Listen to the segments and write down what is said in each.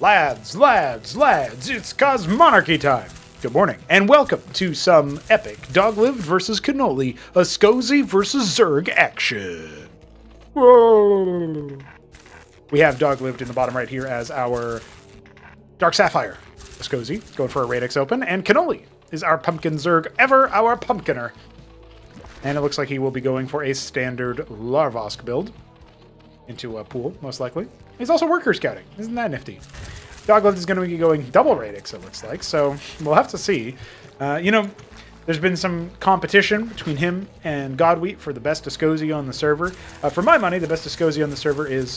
Lads, it's Cosmonarchy time! Good morning, and welcome to some epic Doglived versus Kenoli, a Scozy versus Zerg action. Whoa! We have Doglived in the bottom right here as our Dark Sapphire, a Scozy, going for a Radix open, and Kenoli is our Pumpkin Zerg, ever our Pumpkiner. And it looks like he will be going for a standard Larvosk build into a pool, most likely. He's also worker scouting. Isn't that nifty? Doglived is going to be going double Radix, it looks like, so we'll have to see. There's been some competition between him and Godwheat for the best Scozy on the server. For my money, the best Scozy on the server is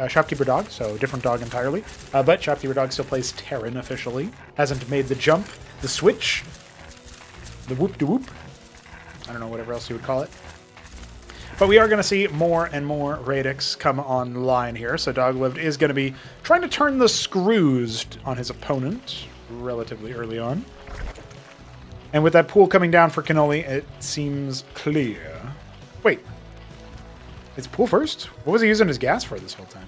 Shopkeeper Dog, so different dog entirely. But Shopkeeper Dog still plays Terran officially. Hasn't made the jump, the switch, the whoop-de-whoop. I don't know, whatever else you would call it. But we are going to see more and more Radix come online here. So Doglived is going to be trying to turn the screws on his opponent relatively early on. And with that pool coming down for Kenoli, it seems clear. Wait. It's pool first? What was he using his gas for this whole time?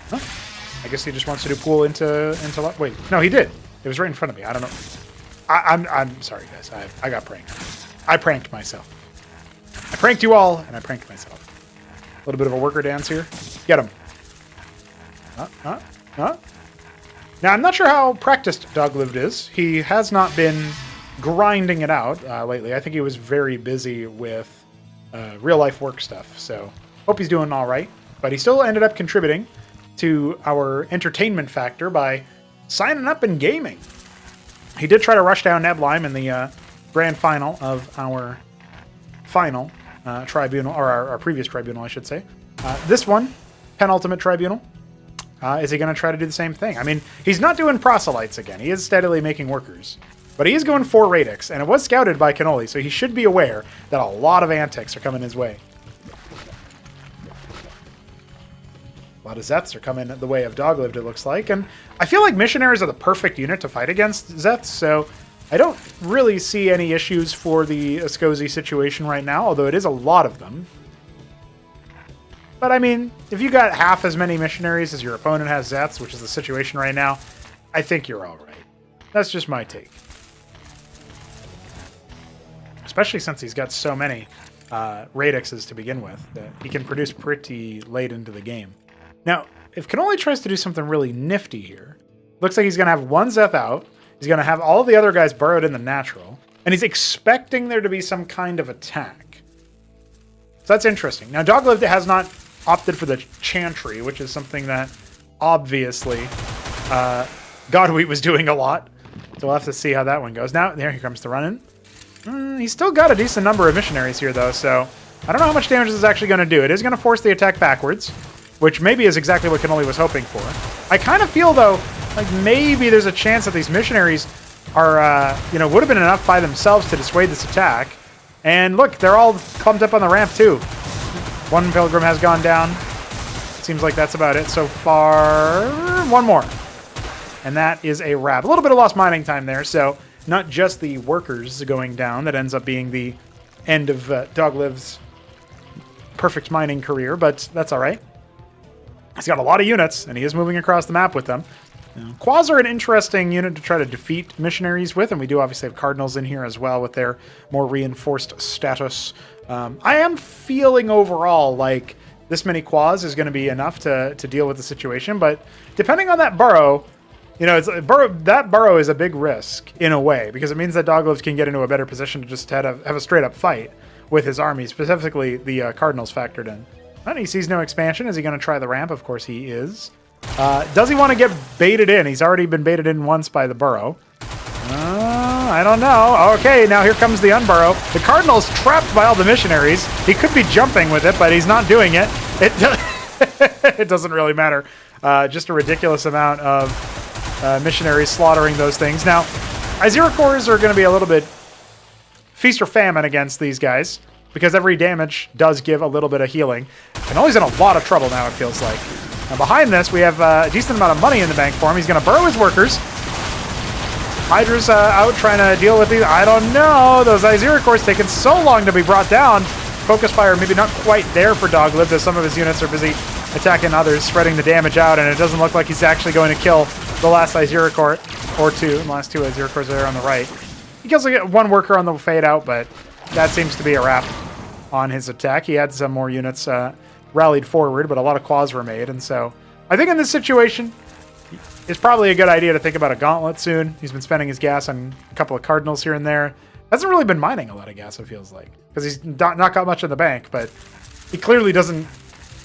Huh? I guess he just wants to do pool into wait, no, he did. It was right in front of me. I don't know. I'm sorry, guys. I got pranked. I pranked myself. I pranked you all, and I pranked myself. A little bit of a worker dance here. Get him. Now, I'm not sure how practiced Doglived is. He has not been grinding it out lately. I think he was very busy with real-life work stuff, so hope he's doing all right. But he still ended up contributing to our entertainment factor by signing up and gaming. He did try to rush down Neblime in the grand final of our final tribunal, or our previous tribunal, I should say. This one, penultimate tribunal. Is he going to try to do the same thing? I mean, he's not doing proselytes again. He is steadily making workers. But he is going for Radix, and it was scouted by Kenoli, so he should be aware that a lot of antics are coming his way. A lot of Zeths are coming the way of Doglived, it looks like. And I feel like missionaries are the perfect unit to fight against Zeths, so I don't really see any issues for the Scozy situation right now, although it is a lot of them. But I mean, if you got half as many missionaries as your opponent has Zeths, which is the situation right now, I think you're all right. That's just my take. Especially since he's got so many Radixes to begin with that he can produce pretty late into the game. Now, if Kenoli tries to do something really nifty here, looks like he's going to have one Zeth out. He's going to have all the other guys burrowed in the natural, and he's expecting there to be some kind of attack. So that's interesting. Now, Doglived has not opted for the Chantry, which is something that obviously Godwheat was doing a lot. So we'll have to see how that one goes. Now, here comes the run-in. He's still got a decent number of missionaries here, though, so I don't know how much damage this is actually going to do. It is going to force the attack backwards, which maybe is exactly what Kenoli was hoping for. I kind of feel, though, like maybe there's a chance that these missionaries are, would have been enough by themselves to dissuade this attack. And look, they're all clumped up on the ramp, too. One pilgrim has gone down. Seems like that's about it so far. One more. And that is a wrap. A little bit of lost mining time there, so not just the workers going down that ends up being the end of Doglived's perfect mining career, but that's all right. He's got a lot of units, and he is moving across the map with them. Quas are an interesting unit to try to defeat missionaries with, and we do obviously have Cardinals in here as well with their more reinforced status. I am feeling overall like this many Quas is going to be enough to deal with the situation, but depending on that burrow, that burrow is a big risk in a way, because it means that Doglived can get into a better position to just have a straight-up fight with his army, specifically the Cardinals factored in. And he sees no expansion. Is he going to try the ramp? Of course he is. Does he want to get baited in? He's already been baited in once by the burrow. I don't know. Okay, now here comes the unburrow. The Cardinal's trapped by all the missionaries. He could be jumping with it, but he's not doing it. It doesn't really matter. Just a ridiculous amount of missionaries slaughtering those things. Now, Iziricors are going to be a little bit feast or famine against these guys, because every damage does give a little bit of healing. And he's in a lot of trouble now, it feels like. Now behind this, we have a decent amount of money in the bank for him. He's going to burrow his workers. Hydra's out trying to deal with these. I don't know. Those Iziricors taking so long to be brought down. Focus fire maybe not quite there for Doglived, as some of his units are busy attacking others, spreading the damage out, and it doesn't look like he's actually going to kill the last Iziricor, or two. The last two Iziricors there on the right. He kills one worker on the fade out, but that seems to be a wrap on his attack. He had some more units rallied forward, but a lot of claws were made, and so I think in this situation, it's probably a good idea to think about a gauntlet soon. He's been spending his gas on a couple of cardinals here and there. Hasn't really been mining a lot of gas, it feels like, because he's not got much in the bank, but he clearly doesn't.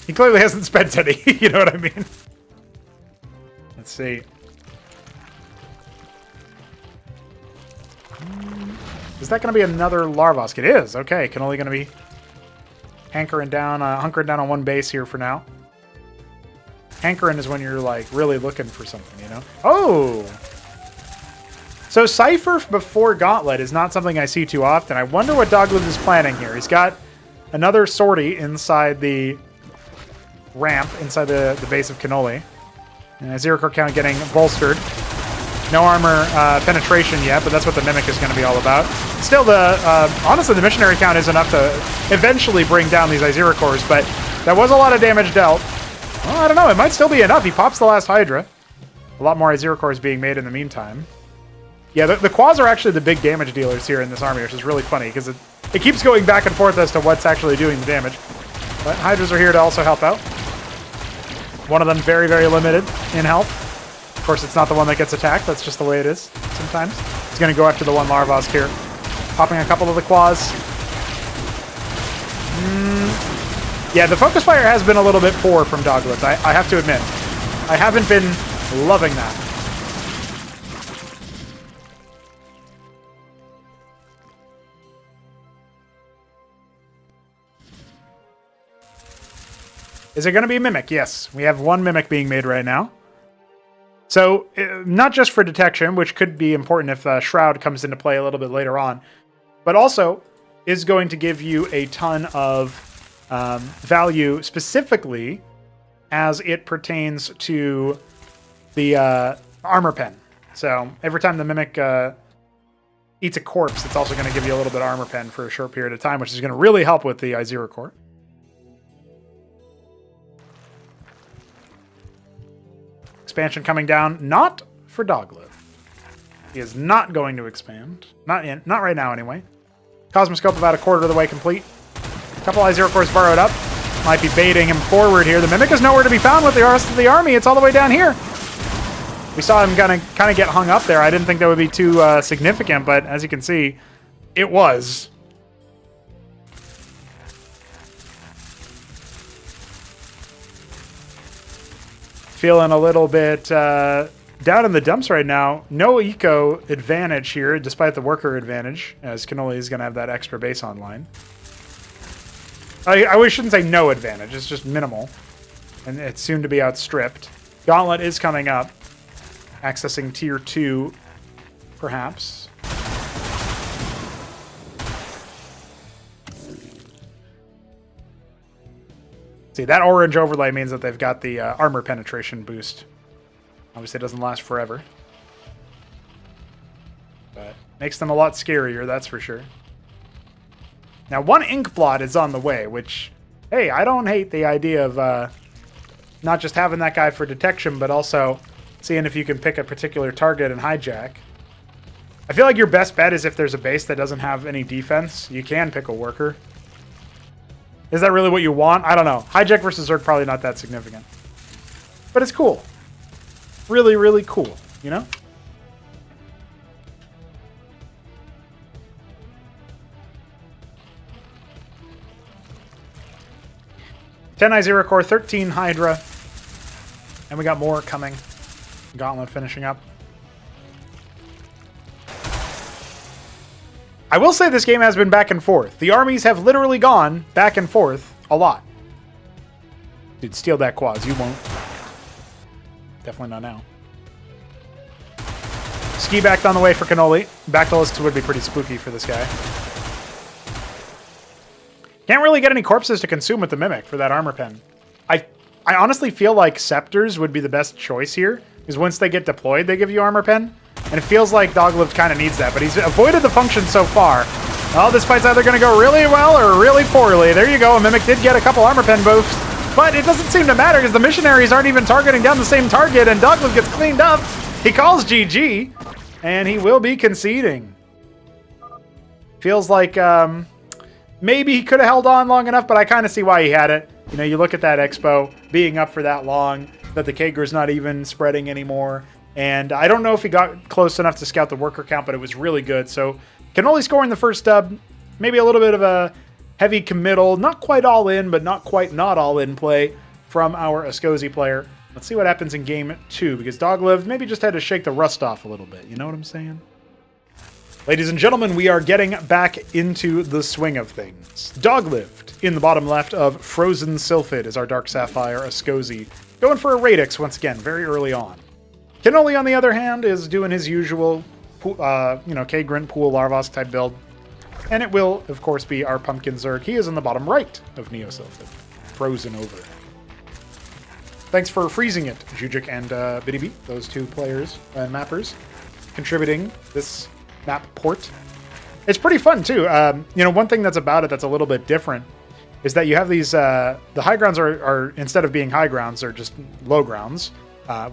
He clearly hasn't spent any. You know what I mean? Let's see. Is that going to be another Larvosk? It is. Okay, Kenoli going to be hunkering down on one base here for now. Hankering is when you're like really looking for something, you know? Oh! So Cypher before Gauntlet is not something I see too often. I wonder what Doglived is planning here. He's got another sortie inside the ramp, inside the base of Kenoli. And Iziricor count getting bolstered. No armor penetration yet, but that's what the Mimic is going to be all about. Still, honestly, the missionary count is enough to eventually bring down these Iziricors, but that was a lot of damage dealt. Well, I don't know. It might still be enough. He pops the last Hydra. A lot more Iziricors being made in the meantime. Yeah, the Quads are actually the big damage dealers here in this army, which is really funny, because it keeps going back and forth as to what's actually doing the damage. But Hydras are here to also help out. One of them very, very limited in health. Of course, it's not the one that gets attacked. That's just the way it is sometimes. He's going to go after the one Larvosk here. Popping a couple of the claws. Yeah, the focus fire has been a little bit poor from Doglived, I have to admit. I haven't been loving that. Is it going to be a Mimic? Yes. We have one Mimic being made right now. So, not just for detection, which could be important if Shroud comes into play a little bit later on, but also is going to give you a ton of value specifically as it pertains to the armor pen. So, every time the Mimic eats a corpse, it's also going to give you a little bit of armor pen for a short period of time, which is going to really help with the Iziricor. Expansion coming down, not for Doglived. He is not going to expand. Not right now, anyway. Cosmoscope about a quarter of the way complete. A couple Iziricors burrowed up. Might be baiting him forward here. The Mimic is nowhere to be found with the rest of the army. It's all the way down here. We saw him kind of get hung up there. I didn't think that would be too significant, but as you can see, it was. Feeling a little bit down in the dumps right now. No eco advantage here, despite the worker advantage, as Kenoli is going to have that extra base online. I shouldn't say no advantage, it's just minimal. And it's soon to be outstripped. Gauntlet is coming up. Accessing tier 2, perhaps. See, that orange overlay means that they've got the armor penetration boost. Obviously, it doesn't last forever. But makes them a lot scarier, that's for sure. Now, one ink blot is on the way, which, hey, I don't hate the idea of not just having that guy for detection, but also seeing if you can pick a particular target and hijack. I feel like your best bet is if there's a base that doesn't have any defense, you can pick a worker. Is that really what you want? I don't know. Hijack versus Zerg probably not that significant. But it's cool. Really, really cool, you know? Ten Iziricor, 13 Hydra. And we got more coming. Gauntlet finishing up. I will say this game has been back and forth. The armies have literally gone back and forth a lot. Dude, steal that quads. You won't. Definitely not now. Ski backed on the way for Kenoli. Backtalisks would be pretty spooky for this guy. Can't really get any corpses to consume with the Mimic for that armor pen. I honestly feel like Scepters would be the best choice here, because once they get deployed, they give you armor pen. And it feels like Doglived kind of needs that, but he's avoided the function so far. Well, this fight's either going to go really well or really poorly. There you go. A Mimic did get a couple armor pen boosts. But it doesn't seem to matter because the missionaries aren't even targeting down the same target, and Doglived gets cleaned up. He calls GG, and he will be conceding. Feels like maybe he could have held on long enough, but I kind of see why he had it. You know, you look at that expo being up for that long, that the Kager's not even spreading anymore. And I don't know if he got close enough to scout the worker count, but it was really good. So Kenoli scoring the first dub, maybe a little bit of a heavy committal, not quite all in, but not quite not all in play from our Ascozi player. Let's see what happens in game 2, because Doglived maybe just had to shake the rust off a little bit. You know what I'm saying? Ladies and gentlemen, we are getting back into the swing of things. Doglived in the bottom left of Frozen Sylphid is our Dark Sapphire Ascozi, going for a Radix once again, very early on. Kenoli, on the other hand, is doing his usual, K-Grint Pool Larvos type build. And it will, of course, be our Pumpkin Zerg. He is in the bottom right of Neo Sylphid, frozen over. Thanks for freezing it, Jujic and Biddy Beat, those two players and mappers, contributing this map port. It's pretty fun, too. One thing that's about it that's a little bit different is that you have these, the high grounds are instead of being high grounds, they're just low grounds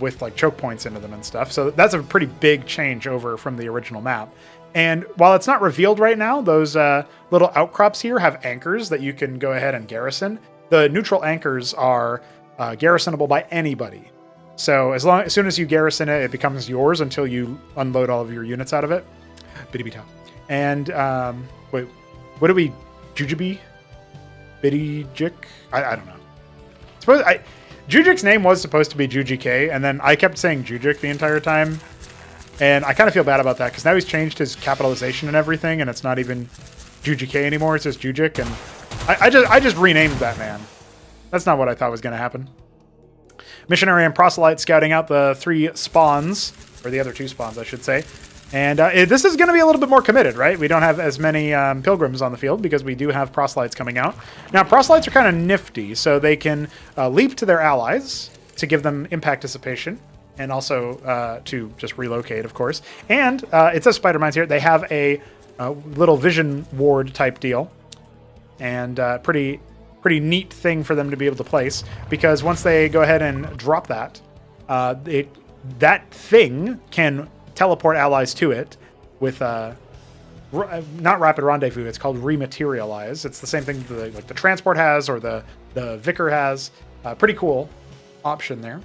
with like choke points into them and stuff. So that's a pretty big change over from the original map. And while it's not revealed right now, those little outcrops here have anchors that you can go ahead and garrison. The neutral anchors are garrisonable by anybody. So as soon as you garrison it, it becomes yours until you unload all of your units out of it. Biddy-bee-top. And wait, what do we? Jujubi? Biddy-jick? I don't know. Jujic's name was supposed to be Jujik, and then I kept saying Jujic the entire time. And I kind of feel bad about that, because now he's changed his capitalization and everything, and it's not even Jujik anymore, it's just Jujic, and I just renamed that man. That's not what I thought was going to happen. Missionary and Proselyte scouting out the 3 spawns, or the other 2 spawns, I should say. And this is going to be a little bit more committed, right? We don't have as many pilgrims on the field because we do have proselytes coming out. Now, proselytes are kind of nifty, so they can leap to their allies to give them impact dissipation, and also to just relocate, of course. And it says spider mines here. They have a little vision ward type deal, and pretty neat thing for them to be able to place, because once they go ahead and drop that, that thing can teleport allies to it with not rapid rendezvous. It's called rematerialize. It's the same thing like the transport has, or the vicar has. Pretty cool option there.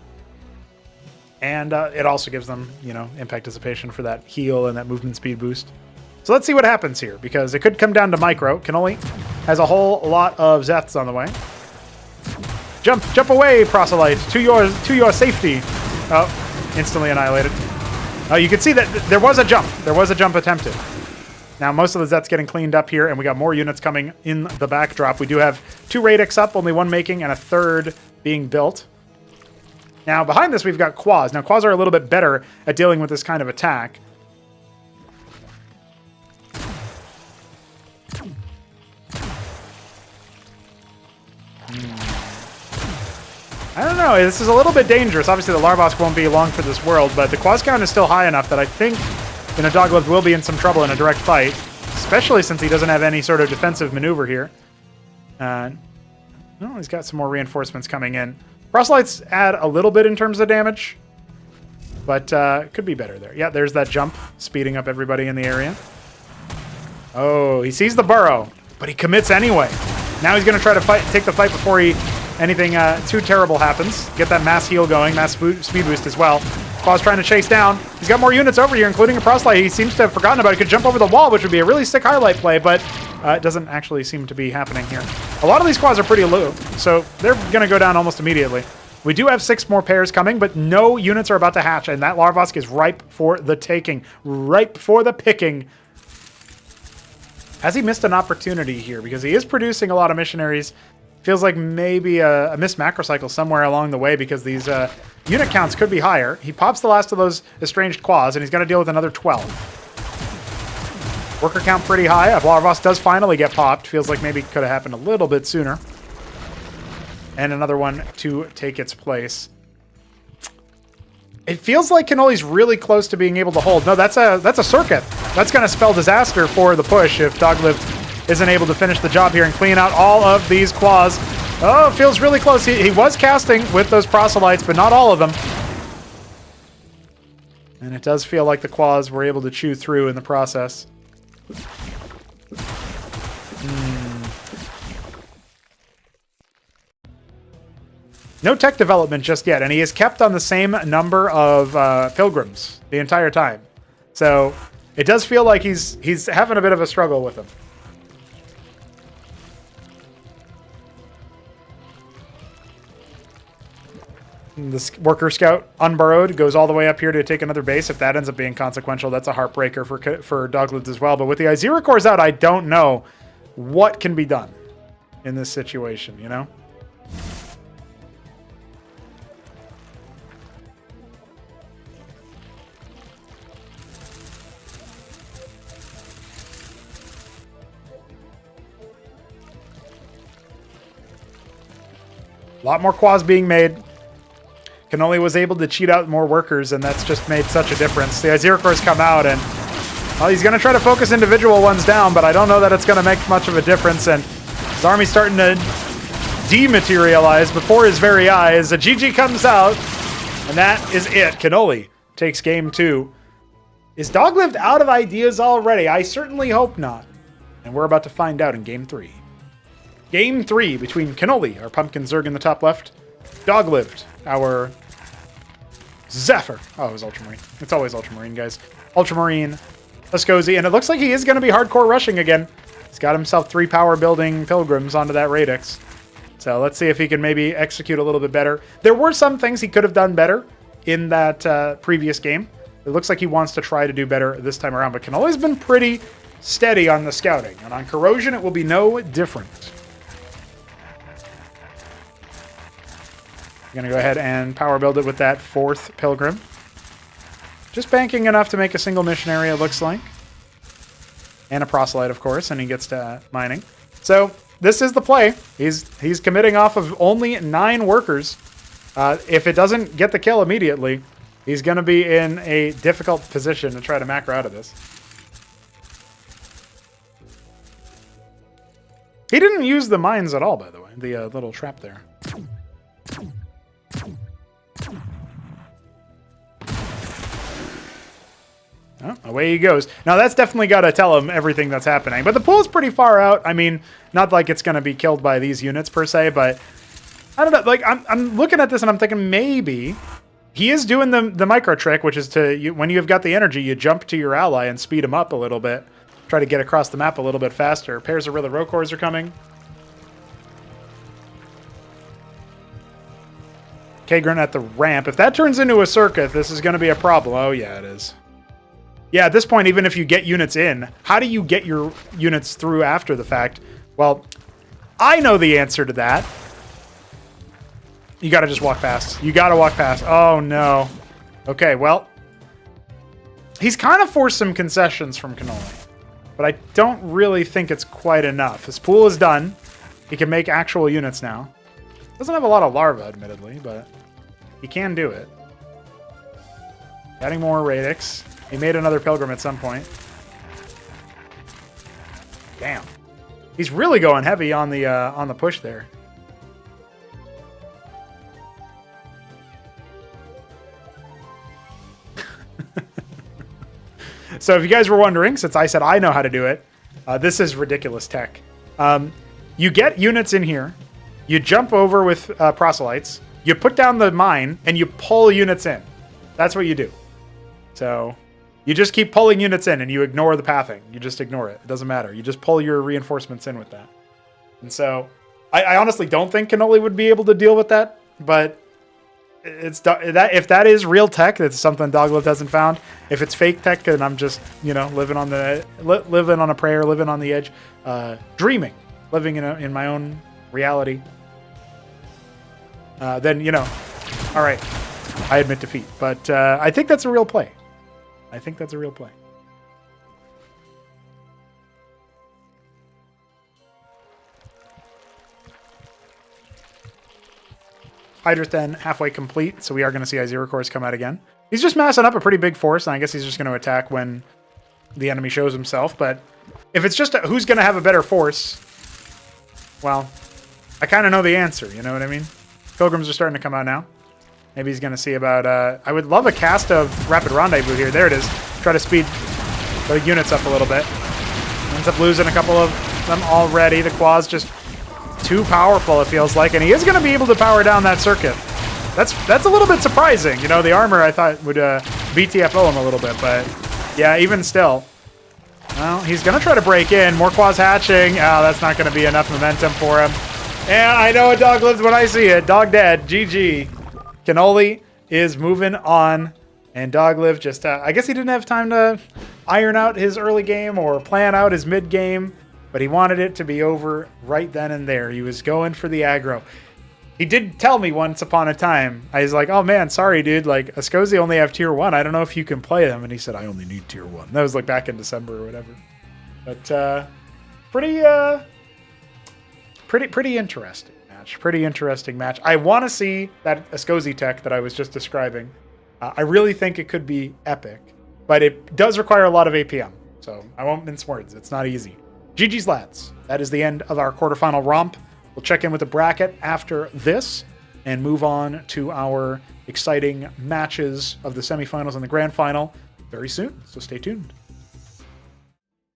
And it also gives them, impact dissipation for that heal and that movement speed boost. So let's see what happens here, because it could come down to micro. Kenoli has a whole lot of Zeths on the way. Jump away, Proselyte, to your safety. Oh, instantly annihilated. Oh, you can see that there was a jump. There was a jump attempted. Now, most of the Zets getting cleaned up here, and we got more units coming in the backdrop. We do have 2 Radix up, only 1 making, and a 3rd being built. Now, behind this, we've got Quas. Now, Quas are a little bit better at dealing with this kind of attack. I don't know. This is a little bit dangerous. Obviously, the Larvos won't be long for this world, but the Quas count is still high enough that I think Doglived will be in some trouble in a direct fight, especially since he doesn't have any sort of defensive maneuver here. He's got some more reinforcements coming in. Proselytes add a little bit in terms of damage, but could be better there. Yeah, there's that jump, speeding up everybody in the area. Oh, he sees the burrow, but he commits anyway. Now he's going to try to take the fight before anything too terrible happens. Get that mass heal going, mass speed boost as well. Quas trying to chase down. He's got more units over here, including a proselyte. He seems to have forgotten about it. He could jump over the wall, which would be a really sick highlight play, but it doesn't actually seem to be happening here. A lot of these Quas are pretty low, so they're going to go down almost immediately. We do have 6 more pairs coming, but no units are about to hatch, and that Larvosk is ripe for the taking, ripe for the picking. Has he missed an opportunity here? Because he is producing a lot of missionaries. Feels like maybe a missed macro cycle somewhere along the way, because these unit counts could be higher. He pops the last of those estranged Quas, and he's going to deal with another 12. Worker count pretty high. Larvos does finally get popped. Feels like maybe it could have happened a little bit sooner. And another one to take its place. It feels like Kenoli's really close to being able to hold. No, that's a circuit. That's going to spell disaster for the push if Doglived isn't able to finish the job here and clean out all of these Quas. Oh, it feels really close. He was casting with those proselytes, but not all of them. And it does feel like the Quas were able to chew through in the process. No tech development just yet, and he is kept on the same number of pilgrims the entire time. So it does feel like he's having a bit of a struggle with them. This worker scout unburrowed goes all the way up here to take another base. If that ends up being consequential, that's a heartbreaker for Doglived as well. But with the Izira cores out, I don't know what can be done in this situation, you know? A lot more quas being made. Kenoli was able to cheat out more workers, and that's just made such a difference. The Izira cores come out, and well, he's going to try to focus individual ones down, but I don't know that it's going to make much of a difference. And his army's starting to dematerialize before his very eyes. A GG comes out, and that is it. Kenoli takes game 2. Is Doglived out of ideas already? I certainly hope not. And we're about to find out in game 3. Game 3 between Kenoli, our pumpkin Zerg in the top left, Doglived, our Zephyr. Oh, it was Ultramarine. It's always Ultramarine, guys. Ultramarine, Lascozy, and it looks like he is going to be hardcore rushing again. He's got himself 3 power building pilgrims onto that radix. So let's see if he can maybe execute a little bit better. There were some things he could have done better in that previous game. It looks like he wants to try to do better this time around, but Kenoli's been pretty steady on the scouting, and on corrosion it will be no different. I'm going to go ahead and power build it with that 4th pilgrim. Just banking enough to make a single missionary, it looks like. And a proselyte, of course, and he gets to mining. So this is the play. He's committing off of only 9 workers. If it doesn't get the kill immediately, he's going to be in a difficult position to try to macro out of this. He didn't use the mines at all, by the way. The little trap there. Oh, away he goes. Now that's definitely got to tell him everything that's happening. But the pool's pretty far out. I mean, not like it's going to be killed by these units per se, but I don't know. Like I'm looking at this and I'm thinking maybe he is doing the micro trick, which is to when you've got the energy, you jump to your ally and speed him up a little bit, try to get across the map a little bit faster. Pairs of Rilla Rokors are coming. Kagrin at the ramp. If that turns into a circuit, this is going to be a problem. Oh yeah, it is. Yeah, at this point, even if you get units in, how do you get your units through after the fact? Well, I know the answer to that. You got to just walk past. You got to walk past. Oh, no. Okay, well, he's kind of forced some concessions from Kenoli, but I don't really think it's quite enough. His pool is done. He can make actual units now. Doesn't have a lot of larvae, admittedly, but he can do it. Adding more radix. He made another pilgrim at some point. Damn. He's really going heavy on the push there. So if you guys were wondering, since I said I know how to do it, this is ridiculous tech. You get units in here, you jump over with proselytes, you put down the mine, and you pull units in. That's what you do. So you just keep pulling units in and you ignore the pathing. You just ignore it. It doesn't matter. You just pull your reinforcements in with that. And so I honestly don't think Kenoli would be able to deal with that, but it's that if that is real tech, that's something Doglived hasn't found. If it's fake tech, then I'm just, you know, living on a prayer, living on the edge, dreaming, living in my own reality. Then, you know, all right, I admit defeat. But I think that's a real play. I think that's a real play. Hydra's then halfway complete, so we are going to see Izira cores come out again. He's just massing up a pretty big force, and I guess he's just going to attack when the enemy shows himself. But if it's just who's going to have a better force, well, I kind of know the answer, you know what I mean? Pilgrims are starting to come out now. Maybe he's going to see about... I would love a cast of Rapid Rendezvous here. There it is. Try to speed the units up a little bit. Ends up losing a couple of them already. The Qua's just too powerful, it feels like. And he is going to be able to power down that circuit. That's a little bit surprising. You know, the armor I thought would BTFO him a little bit. But yeah, even still. Well, he's going to try to break in. More Qua's hatching. Oh, that's not going to be enough momentum for him. And I know a dog lives when I see it. Dog dead. GG. Kenoli is moving on. And Doglived just, I guess he didn't have time to iron out his early game or plan out his mid game, but he wanted it to be over right then and there. He was going for the aggro. He did tell me once upon a time, I was like, oh man, sorry dude, like Ascozi only have tier 1. I don't know if you can play them. And he said, I only need tier 1. That was like back in December or whatever. But pretty interesting match. Pretty interesting match. I want to see that Ascozi tech that I was just describing. I really think it could be epic, but it does require a lot of APM. So I won't mince words. It's not easy. GG's lads. That is the end of our quarterfinal romp. We'll check in with the bracket after this and move on to our exciting matches of the semifinals and the grand final very soon. So stay tuned.